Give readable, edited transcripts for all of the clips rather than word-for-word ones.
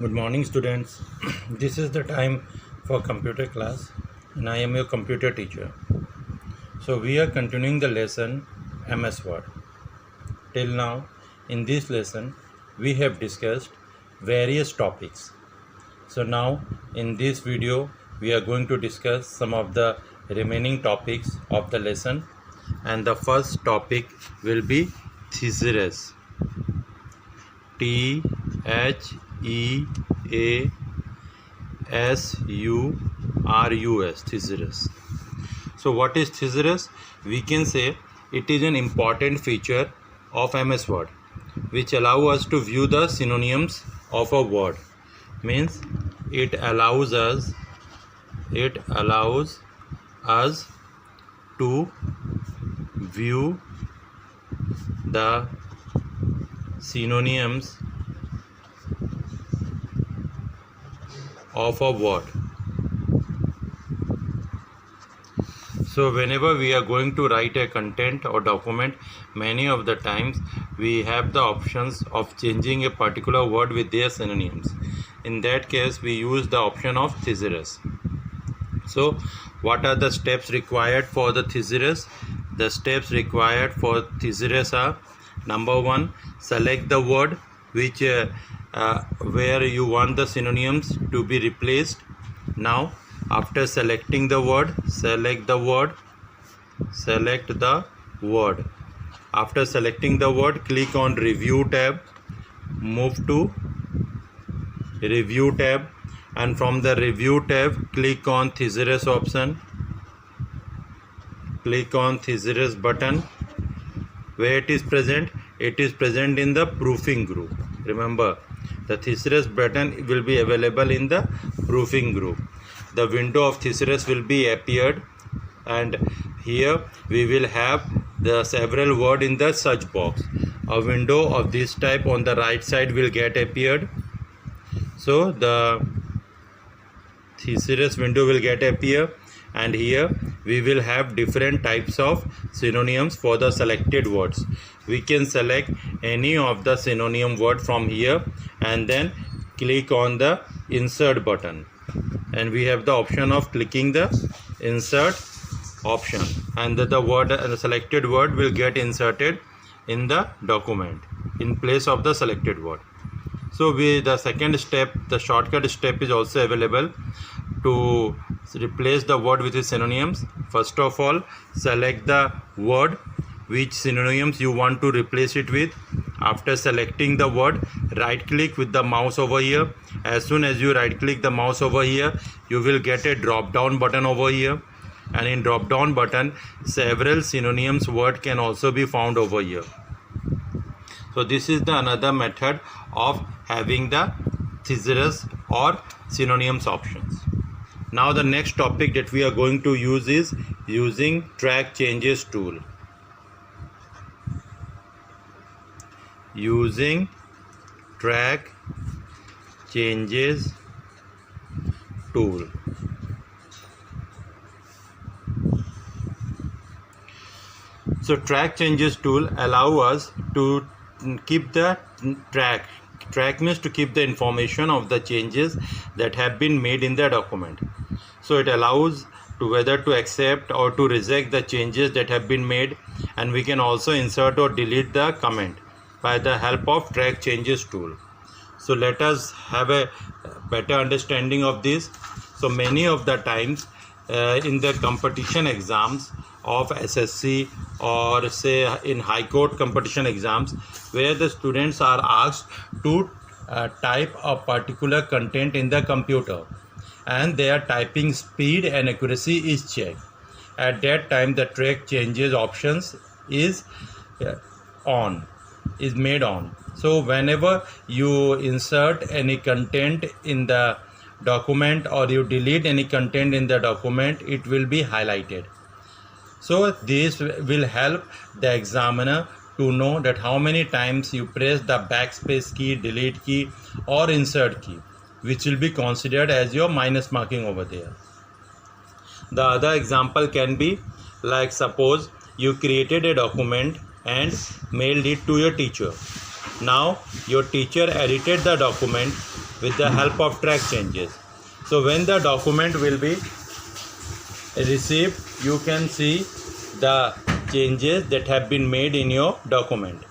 Good morning, students. This is the time for computer class, and I am your computer teacher. So, we are continuing the lesson MS Word. Till now, in this lesson, we have discussed various topics. So, now in this video, we are going to discuss some of the remaining topics of the lesson, and the first topic will be thesaurus. Thesaurus, thesaurus. So what is thesaurus? We can say it is an important feature of MS Word which allow us to view the synonyms of a word. Means it allows us to view the synonyms of a word. So whenever we are going to write a content or document, many of the times we have the options of changing a particular word with their synonyms. In that case, we use the option of thesaurus. So what are the steps required for the thesaurus? The steps required for thesaurus are: number 1, select the word which where you want the synonyms to be replaced. Now after selecting the word, select the word. After selecting the word, click on review tab, move to review tab, and from the review tab click on thesaurus option. Click on thesaurus button. Where it is present? It is present in the proofing group. Remember, the thesaurus button will be available in the proofing group. The window of thesaurus will be appeared, and here we will have the several word in the search box. A window of this type on the right side will get appeared. So the thesaurus window will get appear, and here we will have different types of synonyms for the selected words. We can select any of the synonym word from here and then click on the insert button, and we have the option of clicking the insert option, and the word and the selected word will get inserted in the document in place of the selected word. So the second step, the shortcut step, is also available to replace the word with its synonyms. First of all, select the word which synonyms you want to replace it with. After selecting the word, right click with the mouse over here. As soon as you right click the mouse over here, you will get a drop down button over here, and in drop down button several synonyms word can also be found over here. So this is the another method of having the thesaurus or synonyms options. Now the next topic that we are going to use is using track changes tool. Using track changes tool. So track changes tool allow us to keep the track means to keep the information of the changes that have been made in the document. So it allows to whether to accept or to reject the changes that have been made, and we can also insert or delete the comment by the help of track changes tool. So let us have a better understanding of this. So many of the times in the competition exams of SSC, or say in high court competition exams, where the students are asked to type a particular content in the computer, and their typing speed and accuracy is checked. At that time the track changes options is made on. So whenever you insert any content in the document or you delete any content in the document, it will be highlighted. So this will help the examiner to know that how many times you press the backspace key, delete key or insert key, which will be considered as your minus marking over there. The other example can be like, suppose you created a document and mailed it to your teacher. Now your teacher edited the document with the help of track changes. So when the document will be received, you can see the changes that have been made in your document.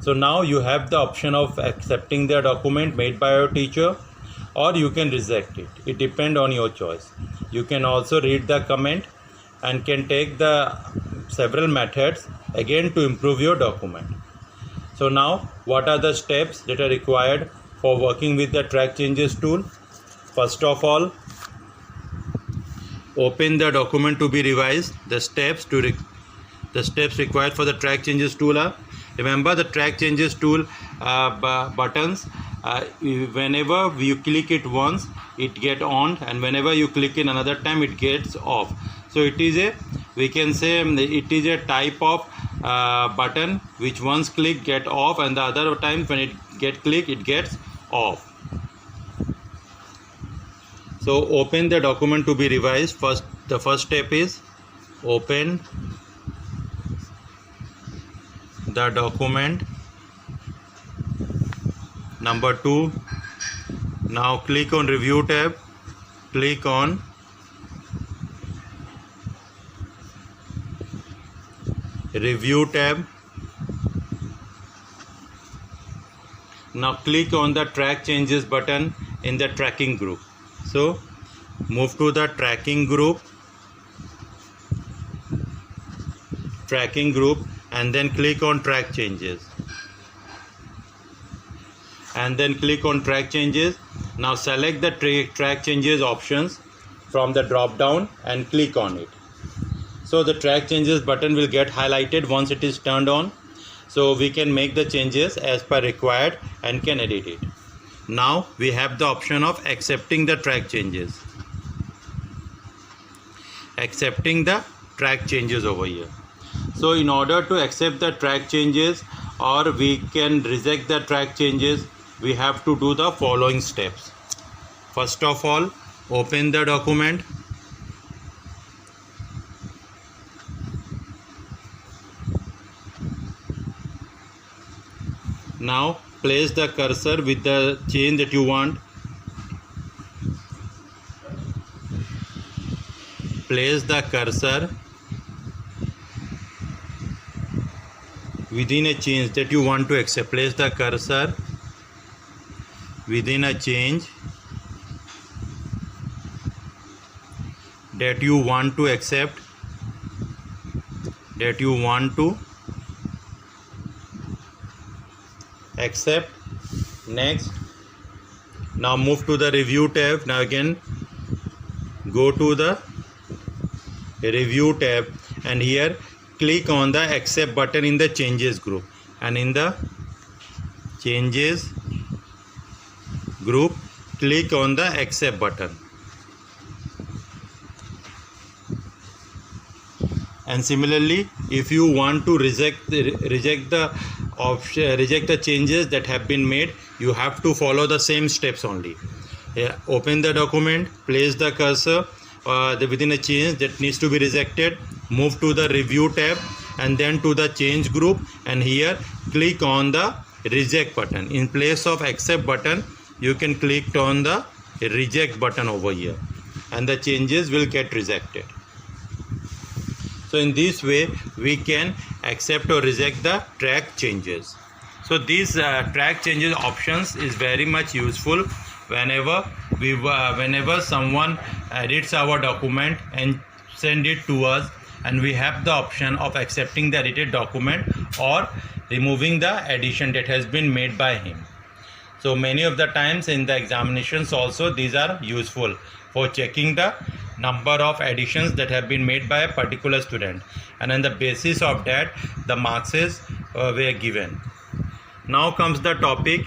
So now you have the option of accepting the document made by your teacher, or you can reject it. It depends on your choice. You can also read the comment and can take the several methods again to improve your document. So now what are the steps that are required for working with the track changes tool? First of all, open the document to be revised. The steps required for the track changes tool are, remember the track changes tool buttons, whenever you click it once it get on, and whenever you click it another time it gets off. So it is a, we can say it is a type of button which once click get off, and the other time when it get click it gets off. So open the document to be revised. The first step is open the document. Number 2, now click on review tab, click on review tab. Now click on the track changes button in the tracking group. So move to the tracking group and then click on track changes, and then click on track changes. Now select the track changes options from the drop down and click on it. So the track changes button will get highlighted once it is turned on, so we can make the changes as per required and can edit it. Now we have the option of accepting the track changes. Accepting the track changes over here. So in order to accept the track changes or we can reject the track changes, we have to do the following steps. First of all, open the document. Now place the cursor with the change that you want. Place the cursor within a change that you want to accept. Place the cursor within a change that you want to accept, Next, now move to the review tab. Now again go to the review tab and here click on the accept button in the changes group, and in the changes group click on the accept button. And similarly, if you want to reject the changes that have been made, you have to follow the same steps only. Open the document, place the cursor within a change that needs to be rejected, move to the review tab and then to the change group, and here click on the reject button. In place of accept button, you can click on the reject button over here and the changes will get rejected. So in this way we can accept or reject the track changes. So these track changes options is very much useful whenever someone edits our document and send it to us, and we have the option of accepting the edited document or removing the addition that has been made by him. So many of the times in the examinations also these are useful for checking the number of additions that have been made by a particular student, and on the basis of that the marks were given. Now comes the topic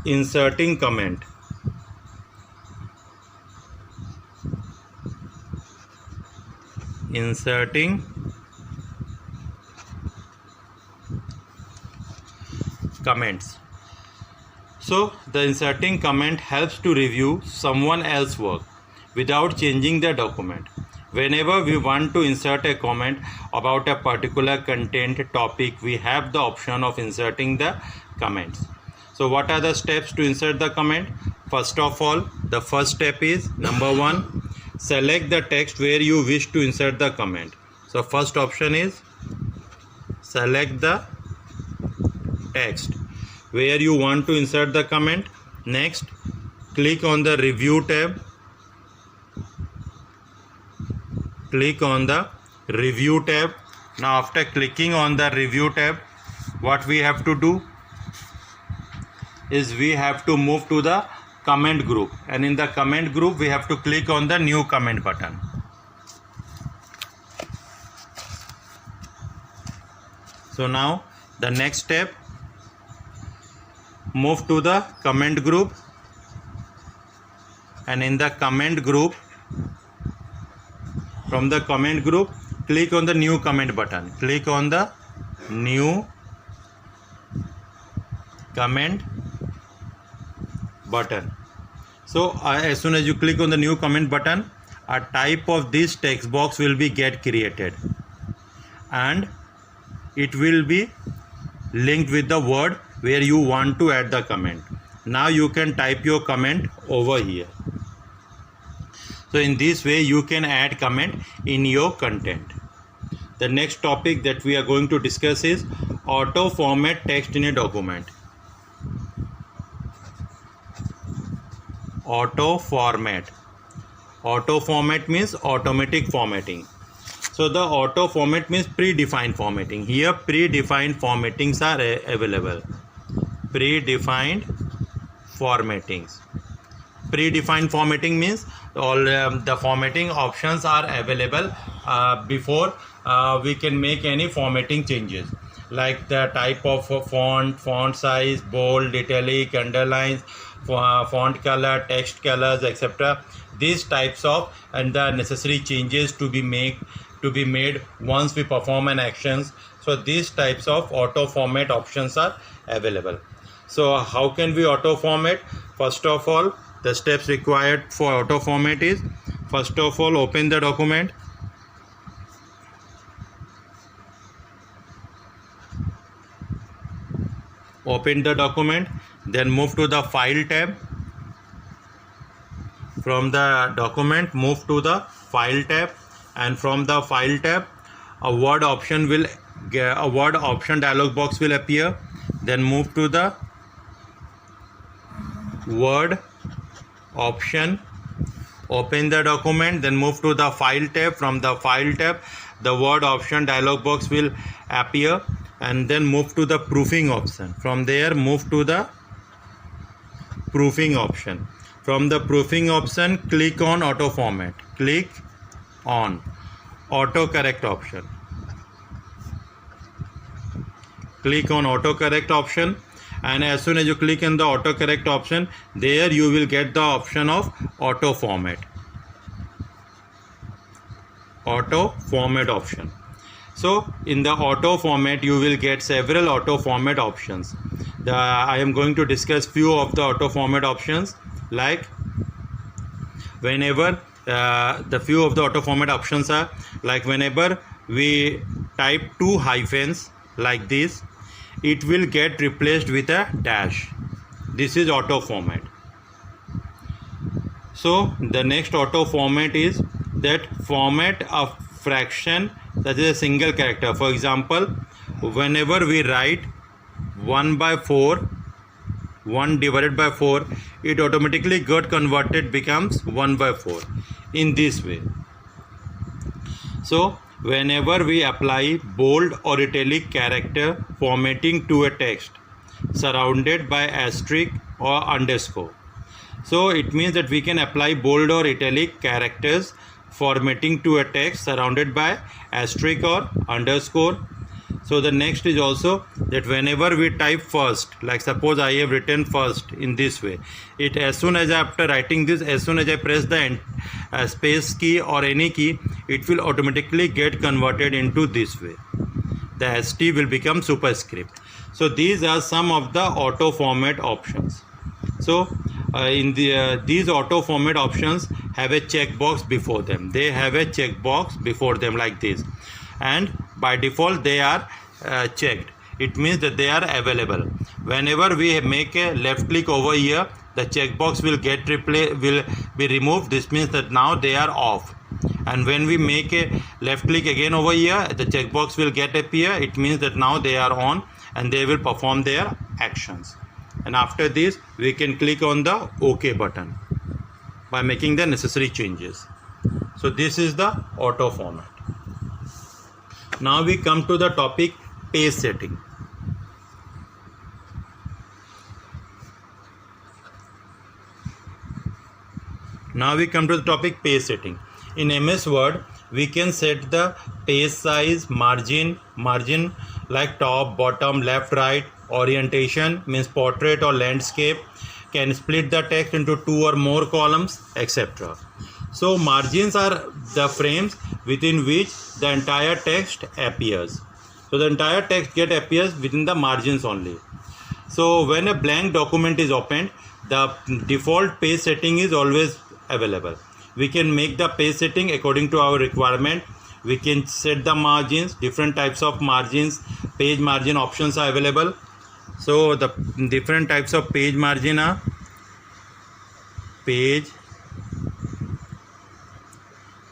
inserting comment. Inserting comments. So the inserting comment helps to review someone else's work without changing the document. Whenever we want to insert a comment about a particular content topic, we have the option of inserting the comments. So what are the steps to insert the comment? First of all, the first step is number 1, select the text where you wish to insert the comment. So first option is select the text where you want to insert the comment. Next, click on the review tab. Click on the review tab. Now after clicking on the review tab, what we have to do is we have to move to the comment group, and in the comment group we have to click on the new comment button. So now the next step, move to the comment group, and in the comment group, from the comment group, click on the new comment button. Click on the new comment button. So as soon as you click on the new comment button, a type of this text box will be get created, and it will be linked with the word where you want to add the comment. Now you can type your comment over here. So in this way you can add comment in your content. The next topic that we are going to discuss is auto format text in a document. Auto format. Auto format means automatic formatting. So the auto format means predefined formatting. Here predefined formattings are available. Predefined formattings. Predefined formatting means all the formatting options are available before we can make any formatting changes, like the type of font size, bold, italic, underlines, font color, text colors, etc. These types of and the necessary changes to be made once we perform an actions. So these types of auto format options are available. So how can we auto format? First of all, the steps required for auto format is, first of all, open the document. Open the document, then move to the file tab. From the document, move to the file tab, and from the file tab, a word option dialog box will appear. Then move to the word option, open the document, then move to the file tab. From the file tab, the word option dialog box will appear, and then move to the proofing option. From there, move to the proofing option. From the proofing option, click on auto format. Click on autocorrect option. Click on autocorrect option, and as soon as you click on the autocorrect option, there you will get the option of auto format. Auto format option. So in the auto format you will get several auto format options. I am going to discuss few of the auto format options, like whenever the few of the auto format options are like whenever we type 2 hyphens like this, it will get replaced with a dash. This is auto format. So the next auto format is that format a fraction that is a single character. For example, whenever we write 1/4, 1 divided by 4, it automatically got converted, becomes 1/4 in this way. So whenever we apply bold or italic character formatting to a text surrounded by asterisk or underscore, so it means that we can apply bold or italic characters formatting to a text surrounded by asterisk or underscore. So the next is also that whenever we type first, like suppose I have written first in this way, it as soon as after writing this, as soon as I press the space key or any key, it will automatically get converted into this way. The ST will become superscript. So these are some of the auto format options. So these auto format options have a checkbox before them. They have a checkbox before them like this, and by default they are checked. it means that they are available. Whenever we make a left click over here, the checkbox will be removed. This means that now they are off. And when we make a left click again over here, the checkbox will get appear. It means that now they are on and they will perform their actions. And after this, we can click on the OK button by making the necessary changes. So this is the auto format. Now we come to the topic page setting. Now we come to the topic page setting. In MS Word, we can set the page size, margin like top, bottom, left, right, orientation means portrait or landscape, can split the text into 2 or more columns, etc. So margins are the frames within which the entire text appears. So the entire text appears within the margins only. So when a blank document is opened, the default page setting is always available. We can make the page setting according to our requirement. We can set the margins, different types of margins, page margin options are available. So the different types of page margin are page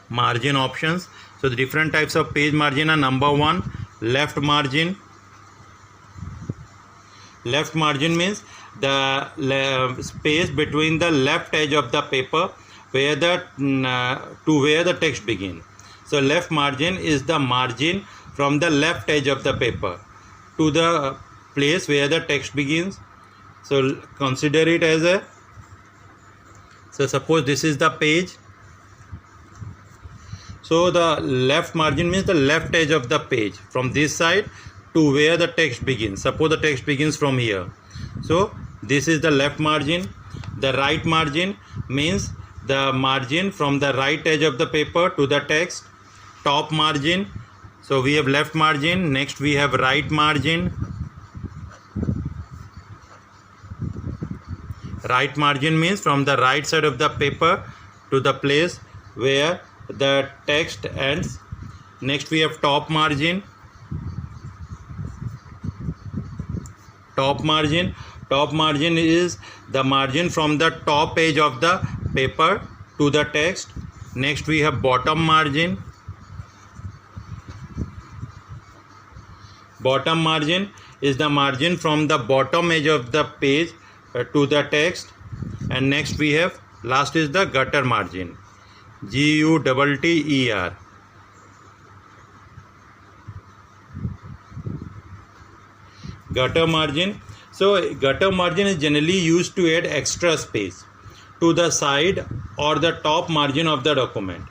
margin options. So the different types of page margin are: number 1, left margin. Left margin means the space between the left edge of the paper where the text begins. So left margin is the margin from the left edge of the paper to the place where the text begins. So consider it as so suppose this is the page. So the left margin means the left edge of the page from this side to where the text begins. Suppose the text begins from here. So this is the left margin. The right margin means the margin from the right edge of the paper to the text. Top margin. So we have left margin. Next we have right margin. Right margin means from the right side of the paper to the place where the text ends. Next we have top margin. Top margin. Top margin is the margin from the top edge of the paper to the text. Next we have bottom margin. Bottom margin is the margin from the bottom edge of the page to the text. And next we have, last is the gutter margin. GUTTER. Gutter margin. So gutter margin is generally used to add extra space to the side or the top margin of the document.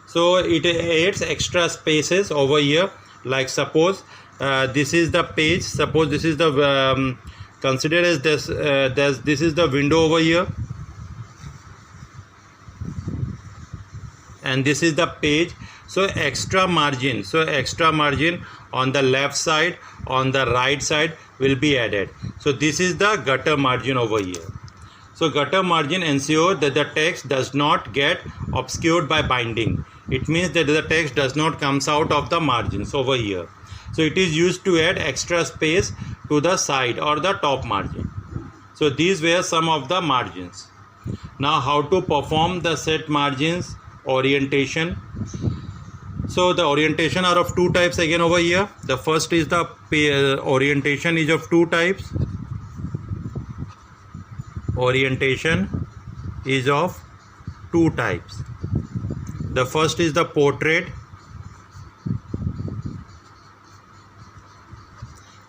So it adds extra spaces over here. Like suppose this is the page. Suppose this is the consider as this is the window over here, and this is the page. So extra margin. So extra margin on the left side, on the right side will be added. So this is the gutter margin over here. So gutter margin ensures that the text does not get obscured by binding. It means that the text does not comes out of the margins over here. So it is used to add extra space to the side or the top margin. So these were some of the margins. Now how to perform the set margins orientation. So the orientation are of two types again over here. The first is the orientation is of two types. Orientation is of two types. The first is the portrait.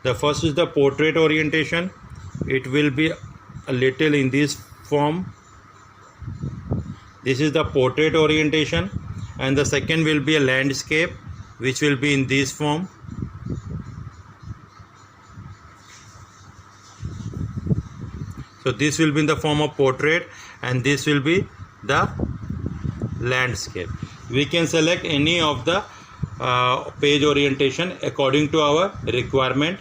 The first is the portrait orientation. It will be a little in this form. This is the portrait orientation. And the second will be a landscape, which will be in this form. So this will be in the form of portrait, and this will be the landscape. We can select any of the page orientation according to our requirement.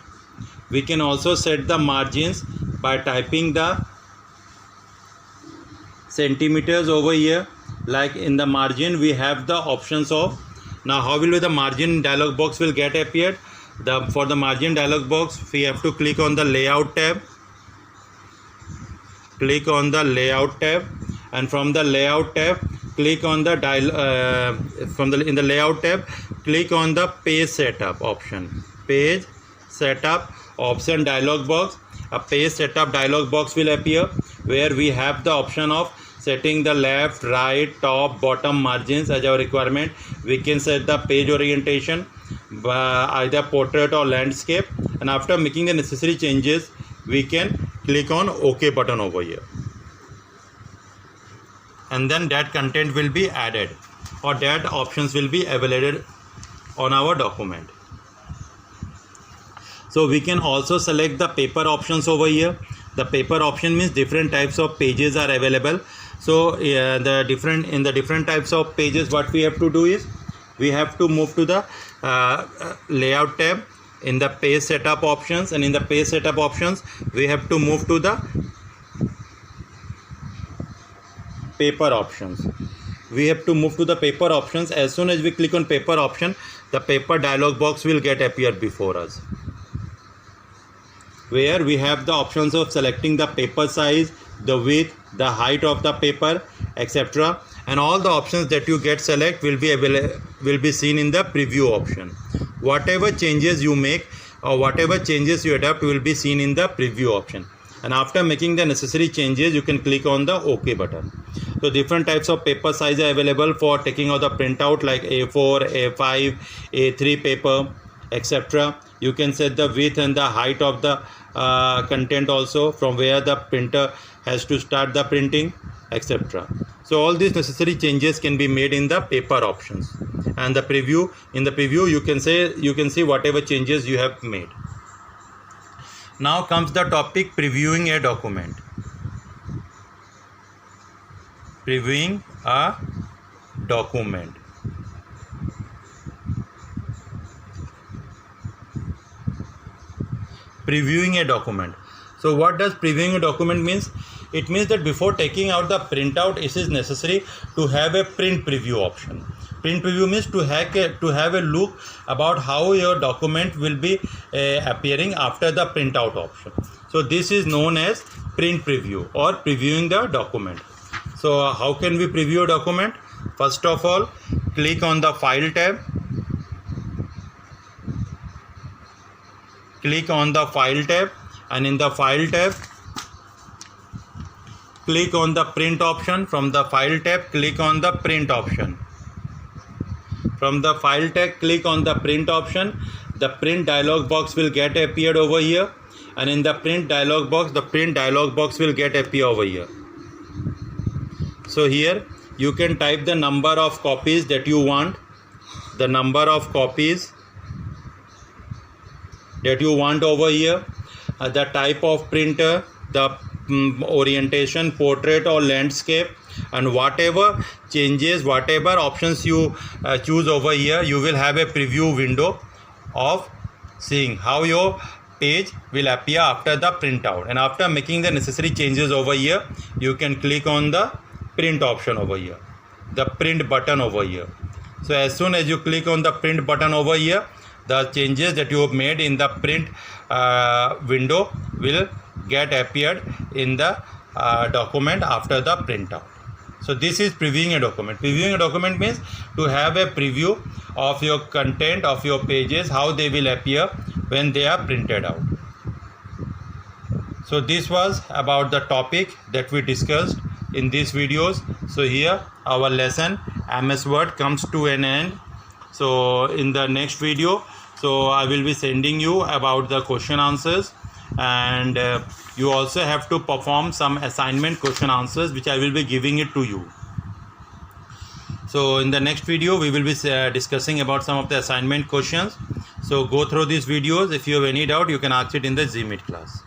We can also set the margins by typing the centimeters over here. Like in the margin we have the options of, now how will the margin dialog box will get appeared. For the margin dialog box, we have to click on the layout tab. Click on the layout tab, and from the layout tab, click on the in the layout tab, click on the page setup option. Page setup option dialog box. A page setup dialog box will appear where we have the option of setting the left, right, top, bottom margins as our requirement. We can set the page orientation either portrait or landscape, and after making the necessary changes, we can click on OK button over here, and then that content will be added, or that options will be available on our document. So we can also select the paper options over here. The paper option means different types of pages are available. So in the different types of pages, what we have to do is we have to move to the layout tab in the page setup options, and in the page setup options we have to move to the paper options. We have to move to the paper options. As soon as we click on paper option, the paper dialog box will get appeared before us, where we have the options of selecting the paper size, the width, the height of the paper, etc. And all the options that you get select will be seen in the preview option. Whatever changes you make or whatever changes you adapt will be seen in the preview option. And after making the necessary changes, you can click on the OK button. So different types of paper size are available for taking out the printout, like A4, A5, A3 paper, etc. You can set the width and the height of the content also, from where the printer has to start the printing, etc. So all these necessary changes can be made in the paper options. And the preview, in the preview you can see whatever changes you have made. Now comes the topic previewing a document. Previewing a document. Previewing a document. So what does previewing a document means? It means that before taking out the printout, it is necessary to have a print preview option. Print preview means to have a look about how your document will be appearing after the printout option. So this is known as print preview or previewing the document. So how can we preview a document? First of all, click on the File tab. Click on the File tab, and in the File tab, click on the Print option. From the File tab, click on the Print option. From the File tab, click on the Print option. The Print dialog box will get appeared over here, and in the Print dialog box, the Print dialog box will get appear over here. So here you can type the number of copies that you want, the number of copies that you want over here, the type of printer, the orientation, portrait or landscape, and whatever changes, whatever options you choose over here, you will have a preview window of seeing how your page will appear after the printout. And after making the necessary changes over here, you can click on the print option over here, the print button over here. So as soon as you click on the print button over here, the changes that you have made in the print window will get appeared in the document after the printout. So this is previewing a document. Previewing a document means to have a preview of your content, of your pages, how they will appear when they are printed out. So this was about the topic that we discussed in these videos. So here our lesson MS Word comes to an end. So in the next video, so I will be sending you about the question answers, and you also have to perform some assignment question answers which I will be giving it to you. So in the next video we will be discussing about some of the assignment questions. So go through these videos. If you have any doubt, you can ask it in the Gmeet class.